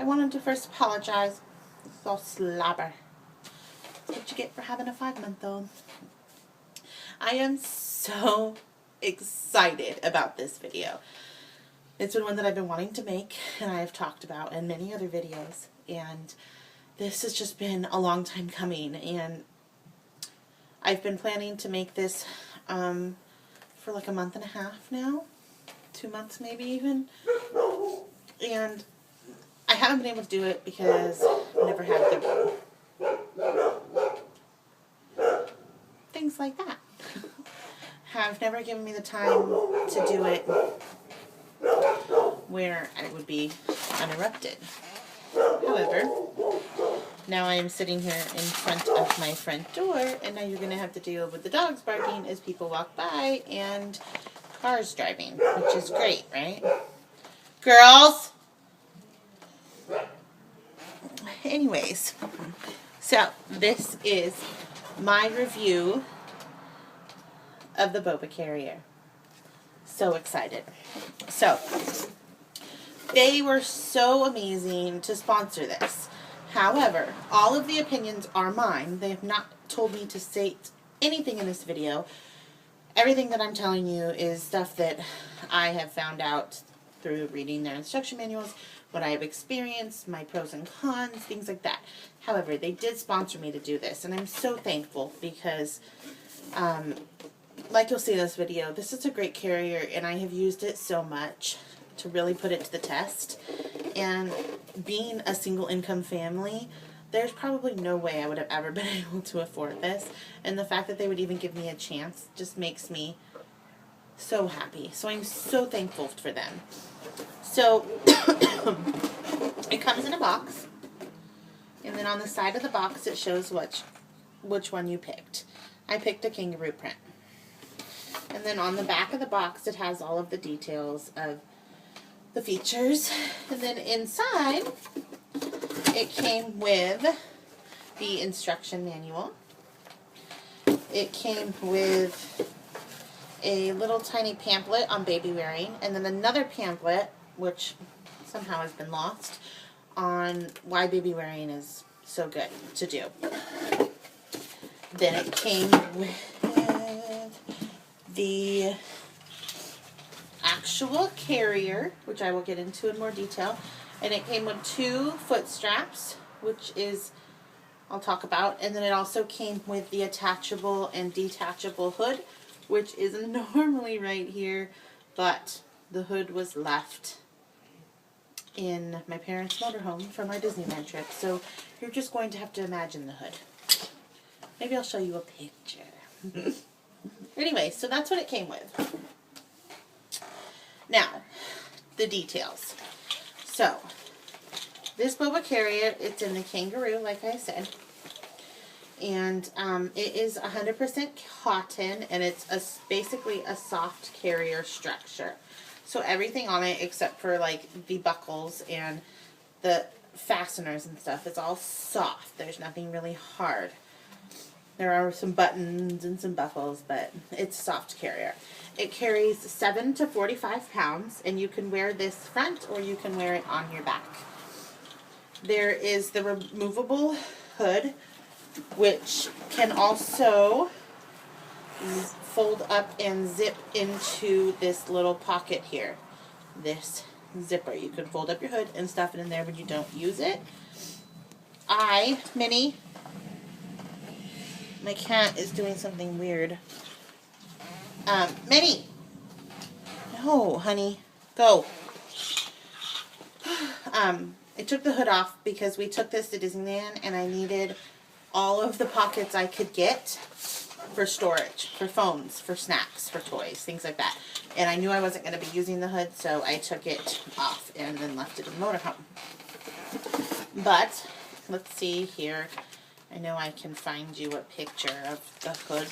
wanted to first apologize. It's all slobber. That's what you get for having a 5-month-old. I am so excited about this video. It's been one that I've been wanting to make, and I have talked about in many other videos, and this has just been a long time coming, and I've been planning to make this for like a month and a half now, 2 months maybe even, and I haven't been able to do it because I never had the things like that have never given me the time to do it where I would be uninterrupted. However, now I am sitting here in front of my front door, and now you're going to have to deal with the dogs barking as people walk by and cars driving, which is great, right? Girls! Anyways, so this is my review of the Boba carrier. So excited. So, they were so amazing to sponsor this. However, all of the opinions are mine. They have not told me to state anything in this video. Everything that I'm telling you is stuff that I have found out through reading their instruction manuals, what I have experienced, my pros and cons, things like that. However, they did sponsor me to do this, and I'm so thankful because, like you'll see in this video, this is a great carrier, and I have used it so much to really put it to the test. And being a single income family, there's probably no way I would have ever been able to afford this, and the fact that they would even give me a chance just makes me so happy. So I'm so thankful for them. So it comes in a box, and then on the side of the box it shows which one you picked. I picked a kangaroo print. And then on the back of the box it has all of the details of the features. And then inside it came with the instruction manual. It came with a little tiny pamphlet on baby wearing, and then another pamphlet, which somehow has been lost, on why baby wearing is so good to do. Then it came with the actual carrier, which I will get into in more detail, and it came with 2 foot straps, which is I'll talk about, and then it also came with the attachable and detachable hood, which is normally right here, but the hood was left in my parents' motorhome from our Disneyland trip, so you're just going to have to imagine the hood. Maybe I'll show you a picture. Anyway, so that's what it came with. Now, the details. So, this Boba carrier, it's in the kangaroo, like I said. And it is 100% cotton, and it's basically a soft carrier structure. So everything on it, except for like the buckles and the fasteners and stuff, it's all soft. There's nothing really hard. There are some buttons and some buckles, but it's a soft carrier. It carries 7 to 45 pounds, and you can wear this front or you can wear it on your back. There is the removable hood, which can also fold up and zip into this little pocket here. This zipper. You can fold up your hood and stuff it in there when you don't use it. Minnie, my cat is doing something weird. Minnie! No, honey. Go. I took the hood off because we took this to Disneyland and I needed all of the pockets I could get for storage, for phones, for snacks, for toys, things like that. And I knew I wasn't going to be using the hood, so I took it off and then left it in the motorhome. But, let's see here. I know I can find you a picture of the hood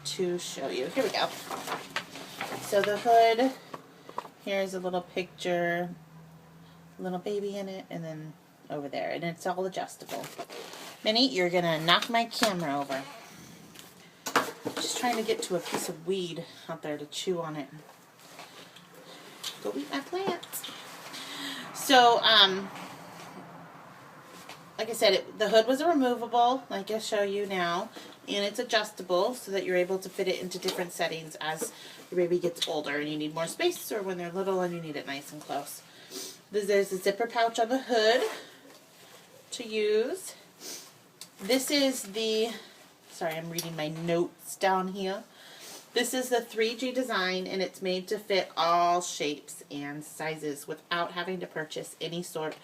to show you. Here we go. So the hood, here's a little picture, little baby in it, and then over there, and it's all adjustable. Minnie, you're gonna knock my camera over. Just trying to get to a piece of weed out there to chew on it. Go eat my plants. So, like I said, the hood was a removable, like I'll show you now, and it's adjustable so that you're able to fit it into different settings as your baby gets older and you need more space, or when they're little and you need it nice and close. There's a zipper pouch on the hood to use. This is the, sorry, I'm reading my notes down here. This is the 3G design, and it's made to fit all shapes and sizes without having to purchase any sort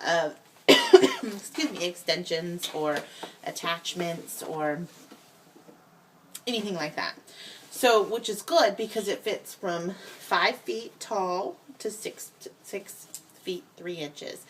of excuse me, extensions or attachments or anything like that. So, which is good because it fits from 5 feet tall to 6 feet 3 inches,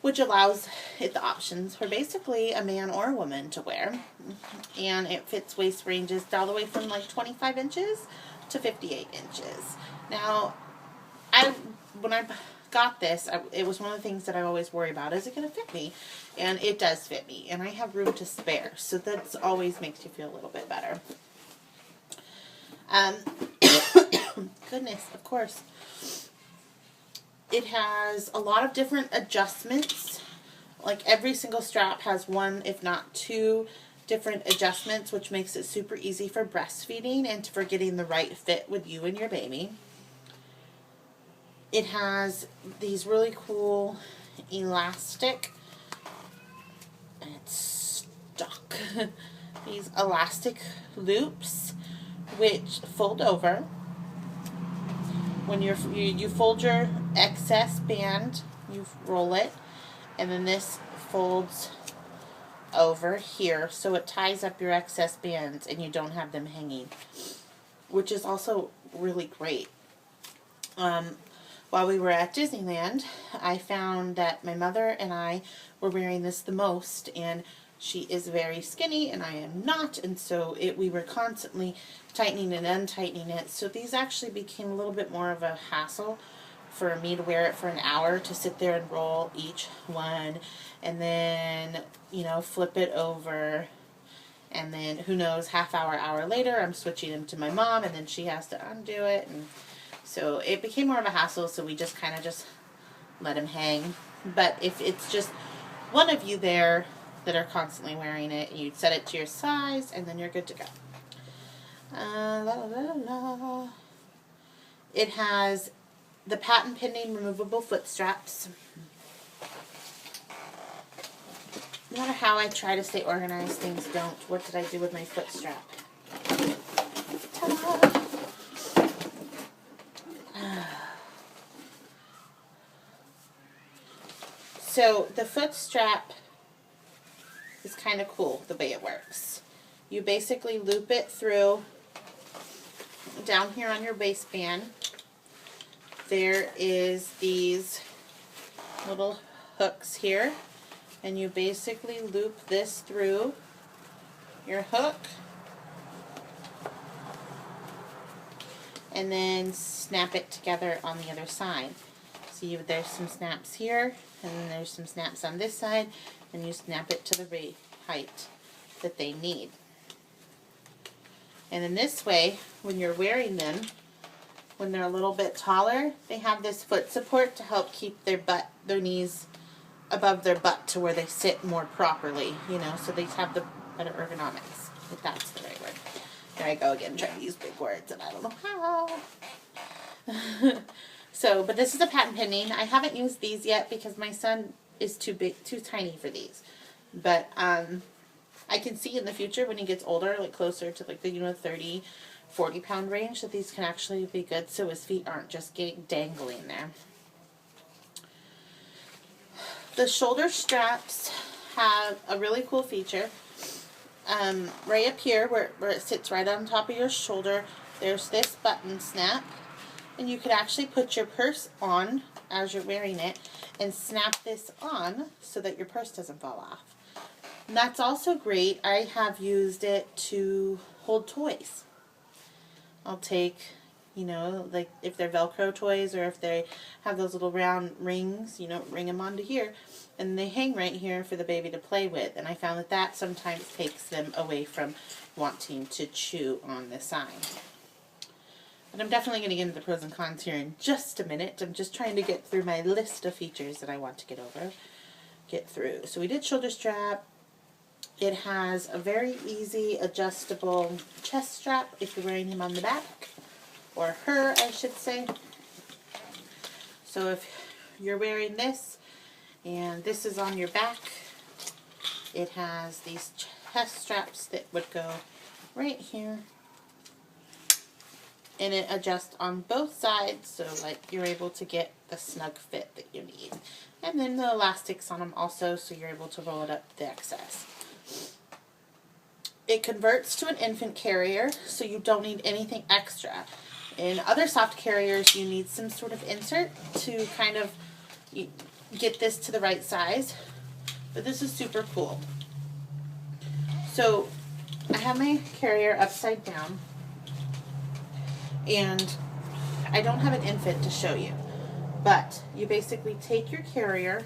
which allows it the options for basically a man or a woman to wear. And it fits waist ranges all the way from like 25 inches to 58 inches. Now, when I got this, it was one of the things that I always worry about. Is it going to fit me? And it does fit me. And I have room to spare. So that always makes you feel a little bit better. Goodness, of course. It has a lot of different adjustments. Like every single strap has one, if not two, different adjustments, which makes it super easy for breastfeeding and for getting the right fit with you and your baby. It has these really cool elastic, and it's stuck, these elastic loops which fold over. When you fold your excess band, you roll it, and then this folds over here, so it ties up your excess bands and you don't have them hanging, which is also really great. While we were at Disneyland, I found that my mother and I were wearing this the most, and she is very skinny and I am not, and so we were constantly tightening and untightening it. So these actually became a little bit more of a hassle for me to wear it for an hour, to sit there and roll each one and then, you know, flip it over, and then who knows, hour later I'm switching them to my mom, and then she has to undo it, and so it became more of a hassle, so we just kind of just let them hang. But if it's just one of you there that are constantly wearing it, you set it to your size, and then you're good to go. It has the patent pending removable foot straps. No matter how I try to stay organized, things don't. What did I do with my foot strap? Ta-da! So the foot strap is kind of cool the way it works. You basically loop it through down here on your waistband. There is these little hooks here, and you basically loop this through your hook and then snap it together on the other side. See, there's some snaps here, and then there's some snaps on this side, and you snap it to the height that they need. And in this way, when you're wearing them, when they're a little bit taller, they have this foot support to help keep their knees above their butt to where they sit more properly, you know, so they have the better ergonomics, if that's the right word. There I go again, trying to use big words, and I don't know how. So, but this is a patent pending. I haven't used these yet because my son is too tiny for these. But I can see in the future when he gets older, like closer to like the 30, 40 pound range, that these can actually be good so his feet aren't just getting dangling there. The shoulder straps have a really cool feature. Right up here where it sits right on top of your shoulder, there's this button snap. And you could actually put your purse on as you're wearing it and snap this on so that your purse doesn't fall off. And that's also great. I have used it to hold toys. I'll take, you know, like if they're Velcro toys, or if they have those little round rings, you know, ring them onto here, and they hang right here for the baby to play with. And I found that sometimes takes them away from wanting to chew on the side. And I'm definitely going to get into the pros and cons here in just a minute. I'm just trying to get through my list of features that I want to get through. So we did shoulder strap. It has a very easy adjustable chest strap if you're wearing him on the back, or her, I should say. So if you're wearing this and this is on your back, it has these chest straps that would go right here, and it adjusts on both sides, so like you're able to get the snug fit that you need. And then the elastics on them also, so you're able to roll it up the excess. It converts to an infant carrier, so you don't need anything extra. In other soft carriers, you need some sort of insert to kind of get this to the right size, but this is super cool. So I have my carrier upside down, and I don't have an infant to show you, but you basically take your carrier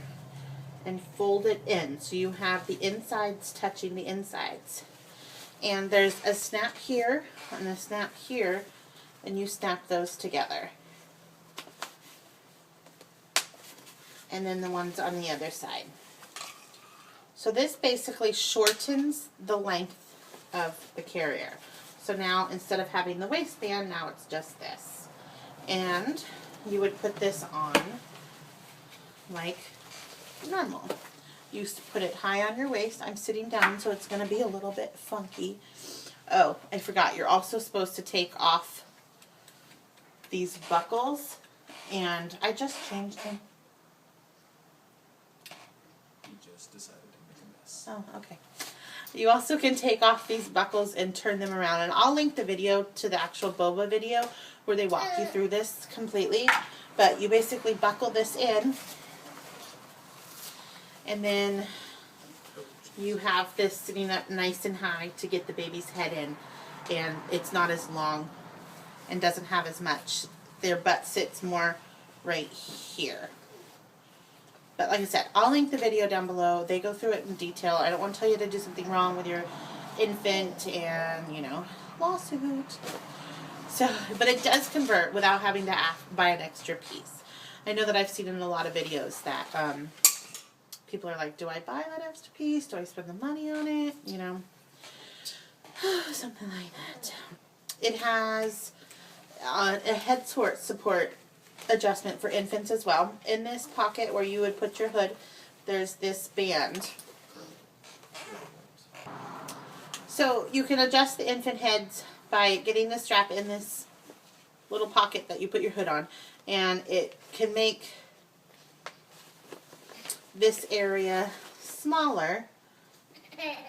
and fold it in, so you have the insides touching the insides. And there's a snap here and a snap here, and you snap those together. And then the ones on the other side. So this basically shortens the length of the carrier. So now instead of having the waistband, now it's just this. And you would put this on like normal. You used to put it high on your waist. I'm sitting down, so it's going to be a little bit funky. Oh, I forgot. You're also supposed to take off these buckles, and I just changed them. You just decided to make a mess. Oh, okay. You also can take off these buckles and turn them around, and I'll link the video to the actual Boba video where they walk you through this completely. But you basically buckle this in, and then you have this sitting up nice and high to get the baby's head in, and it's not as long and doesn't have as much. Their butt sits more right here. But like I said, I'll link the video down below. They go through it in detail. I don't want to tell you to do something wrong with your infant and, you know, lawsuit. So, but it does convert without having to buy an extra piece. I know that I've seen in a lot of videos that people are like, do I buy that extra piece? Do I spend the money on it? You know, something like that. It has a head support adjustment for infants as well. In this pocket where you would put your hood, there's this band. So you can adjust the infant heads by getting the strap in this little pocket that you put your hood on, and it can make this area smaller,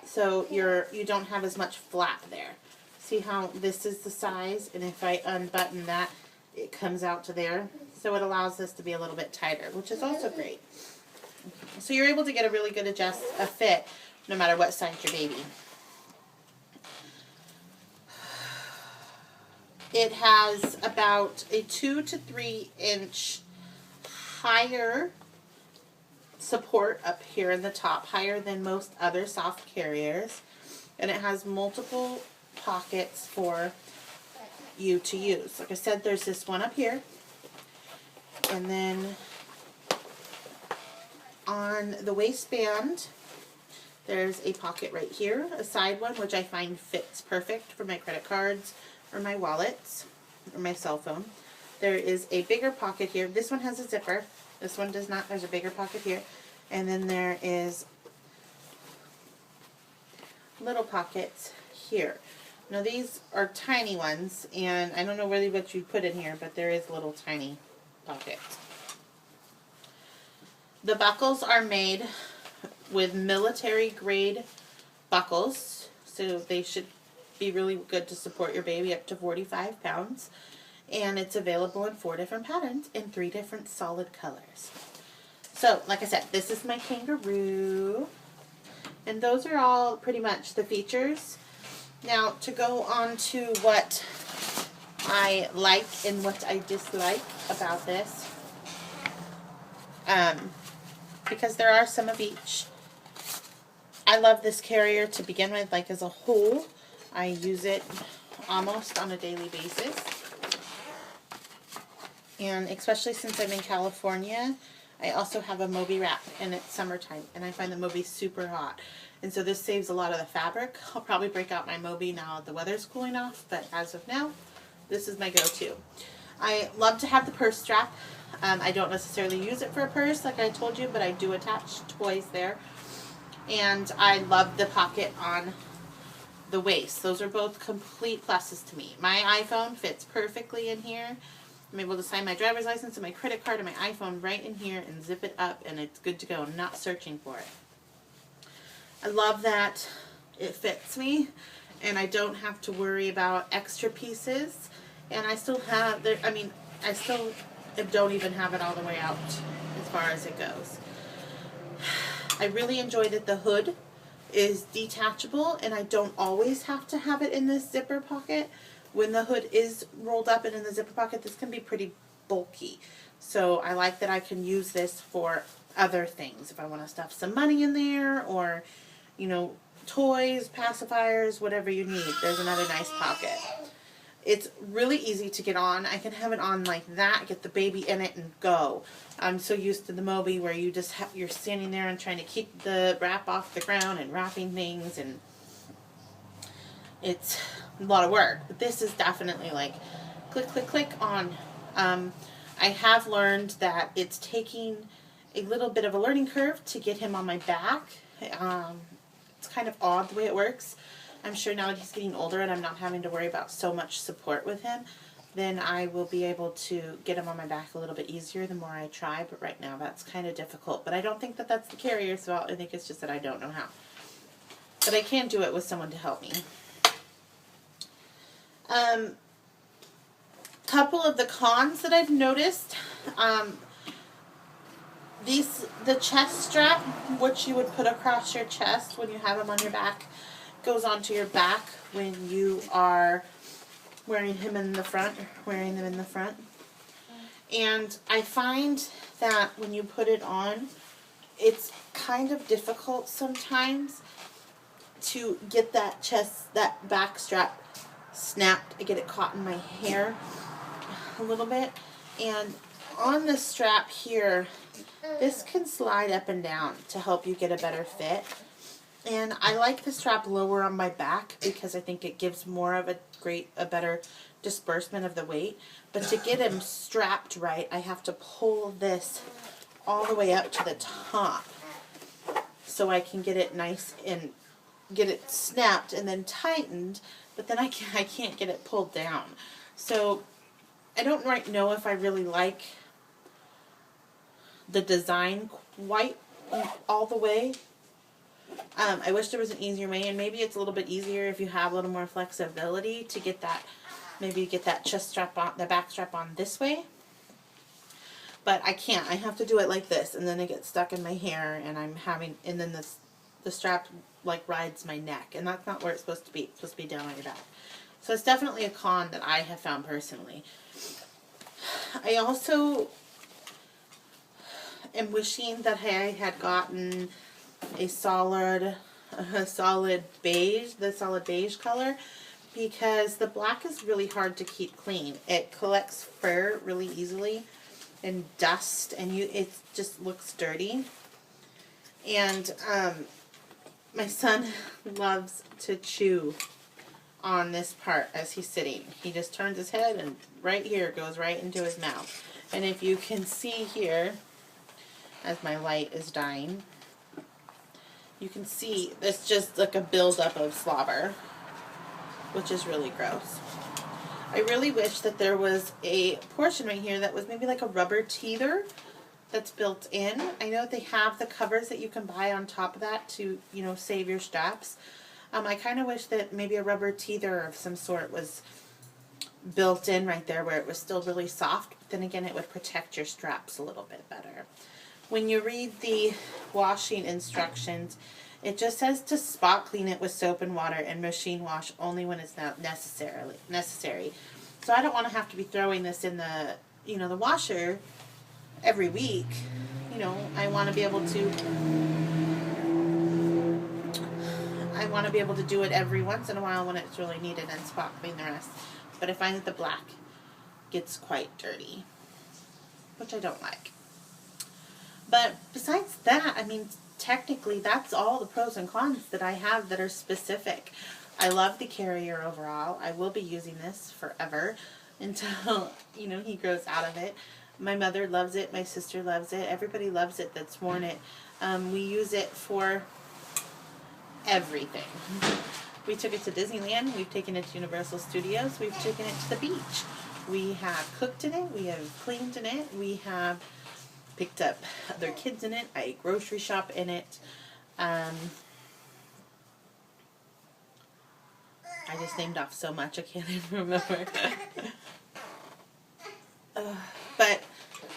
so you don't have as much flap there. See how this is the size, and if I unbutton that, it comes out to there. So it allows this to be a little bit tighter, which is also great. So you're able to get a really good a fit no matter what size your baby. It has about a 2 to 3 inch higher support up here in the top, higher than most other soft carriers, and it has multiple pockets for you to use. Like I said, there's this one up here, and then on the waistband there's a pocket right here, a side one, which I find fits perfect for my credit cards or my wallets or my cell phone. There is a bigger pocket here. This one has a zipper. This one does not. There's a bigger pocket here. And then there is little pockets here. Now these are tiny ones, and I don't know really what you put in here, but there is little tiny pockets. The buckles are made with military grade buckles, so they should be really good to support your baby up to 45 pounds. And it's available in 4 different patterns in 3 different solid colors. So, like I said, this is my kangaroo. And those are all pretty much the features. Now, to go on to what I like and what I dislike about this, because there are some of each. I love this carrier to begin with, like as a whole. I use it almost on a daily basis. And especially since I'm in California, I also have a Moby wrap, and it's summertime, and I find the Moby super hot. And so this saves a lot of the fabric. I'll probably break out my Moby now that the weather's cooling off, but as of now, this is my go-to. I love to have the purse strap. I don't necessarily use it for a purse like I told you, but I do attach toys there. And I love the pocket on the waist. Those are both complete pluses to me. My iPhone fits perfectly in here. I'm able to sign my driver's license and my credit card and my iPhone right in here and zip it up, and it's good to go. I'm not searching for it. I love that it fits me and I don't have to worry about extra pieces. And I still have, I still don't even have it all the way out as far as it goes. I really enjoy that the hood is detachable and I don't always have to have it in this zipper pocket. When the hood is rolled up and in the zipper pocket, this can be pretty bulky. So I like that I can use this for other things. If I want to stuff some money in there or, you know, toys, pacifiers, whatever you need, there's another nice pocket. It's really easy to get on. I can have it on like that, get the baby in it and go. I'm so used to the Moby where you just you're standing there and trying to keep the wrap off the ground and wrapping things, and it's a lot of work. But this is definitely like click, click, click on. I have learned that it's taking a little bit of a learning curve to get him on my back. It's kind of odd the way it works. I'm sure now that he's getting older and I'm not having to worry about so much support with him, then I will be able to get him on my back a little bit easier the more I try. But right now that's kind of difficult. But I don't think that that's the carrier's fault. I think it's just that I don't know how. But I can do it with someone to help me. Couple of the cons that I've noticed. The chest strap, which you would put across your chest when you have them on your back, goes onto your back when you are wearing him in the front, wearing them in the front. And I find that when you put it on, it's kind of difficult sometimes to get that back strap snapped. I get it caught in my hair a little bit. And on the strap here, this can slide up and down to help you get a better fit. And I like the strap lower on my back because I think it gives more of a better disbursement of the weight. But to get him strapped right, I have to pull this all the way up to the top so I can get it nice and get it snapped and then tightened, but then I can't get it pulled down. So I don't right know if I really like the design quite all the way. I wish there was an easier way, and maybe it's a little bit easier if you have a little more flexibility to get that, maybe get that chest strap on, the back strap on this way. But I can't. I have to do it like this, and then it gets stuck in my hair, and and then the strap like rides my neck, and that's not where it's supposed to be. It's supposed to be down on your back. So it's definitely a con that I have found personally. I also am wishing that I had gotten a solid beige, the solid beige color, because the black is really hard to keep clean. It collects fur really easily and dust, and it just looks dirty. And my son loves to chew on this part as he's sitting. He just turns his head and right here goes right into his mouth. And if you can see here, as my light is dying, you can see it's just like a buildup of slobber, which is really gross. I really wish that there was a portion right here that was maybe like a rubber teether that's built in. I know they have the covers that you can buy on top of that to, you know, save your straps. I kind of wish that maybe a rubber teether of some sort was built in right there where it was still really soft, but then again it would protect your straps a little bit better. When you read the washing instructions, it just says to spot clean it with soap and water and machine wash only when it's not necessary. So I don't want to have to be throwing this in the, you know, the washer every week. You know, I want to be able to do it every once in a while when it's really needed and spot clean the rest. But I find that the black gets quite dirty. which I don't like. But besides that, I mean, technically that's all the pros and cons that I have that are specific. I love the carrier overall. I will be using this forever until, you know, he grows out of it. My mother loves it. My sister loves it. Everybody loves it that's worn it. We use it for everything. We took it to Disneyland. We've taken it to Universal Studios. We've taken it to the beach. We have cooked in it. We have cleaned in it. We have picked up other kids in it. I grocery shop in it. I just named off so much I can't even remember. But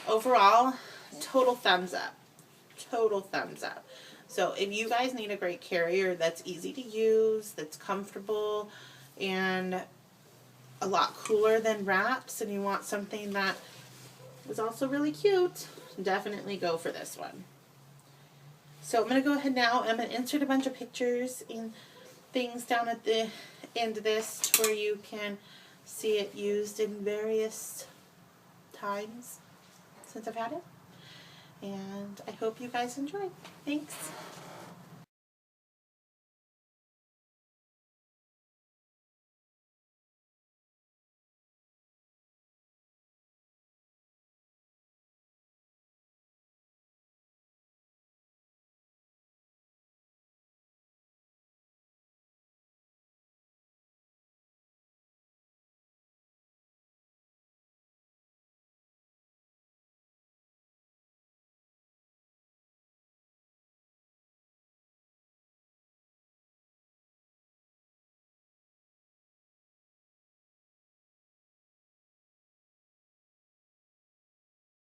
overall, total thumbs up. Total thumbs up. So if you guys need a great carrier that's easy to use, that's comfortable, and a lot cooler than wraps, and you want something that is also really cute, definitely go for this one. So I'm going to go ahead now. I'm going to insert a bunch of pictures and things down at the end of this to where you can see it used in various times since I've had it. And I hope you guys enjoy. Thanks.